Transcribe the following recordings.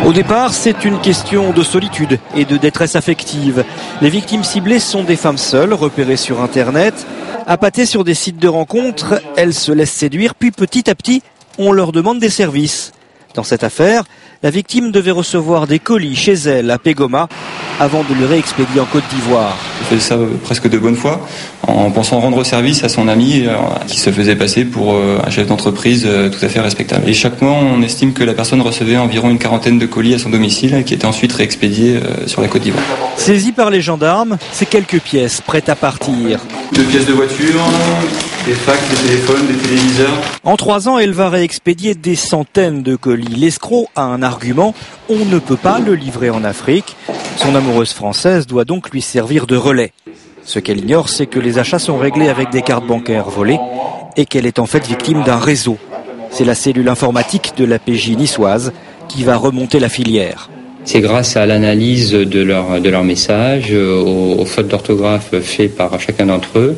Au départ, c'est une question de solitude et de détresse affective. Les victimes ciblées sont des femmes seules, repérées sur Internet. Appâtées sur des sites de rencontres, elles se laissent séduire, puis petit à petit, on leur demande des services. Dans cette affaire, la victime devait recevoir des colis chez elle à Pégoma avant de le réexpédier en Côte d'Ivoire. Il faisait ça presque de bonne foi, en pensant rendre service à son ami qui se faisait passer pour un chef d'entreprise tout à fait respectable. Et chaque mois, on estime que la personne recevait environ une quarantaine de colis à son domicile qui étaient ensuite réexpédiés sur la Côte d'Ivoire. Saisies par les gendarmes, c'est quelques pièces prêtes à partir. 2 pièces de voiture, des fax, des téléphones, des téléviseurs. En 3 ans, elle va réexpédier des centaines de colis. L'escroc a un argument, on ne peut pas le livrer en Afrique. Son amoureuse française doit donc lui servir de relais. Ce qu'elle ignore, c'est que les achats sont réglés avec des cartes bancaires volées et qu'elle est en fait victime d'un réseau. C'est la cellule informatique de la PJ niçoise qui va remonter la filière. C'est grâce à l'analyse de leurs messages, aux fautes d'orthographe faites par chacun d'entre eux,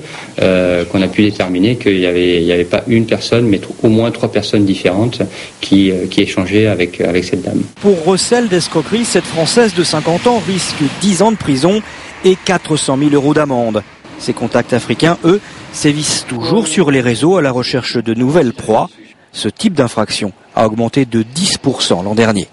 qu'on a pu déterminer qu'il n'y avait pas une personne, mais au moins 3 personnes différentes qui échangeaient avec cette dame. Pour recel d'escroquerie, cette Française de 50 ans risque 10 ans de prison et 400 000 € d'amende. Ses contacts africains, eux, sévissent toujours sur les réseaux à la recherche de nouvelles proies. Ce type d'infraction a augmenté de 10% l'an dernier.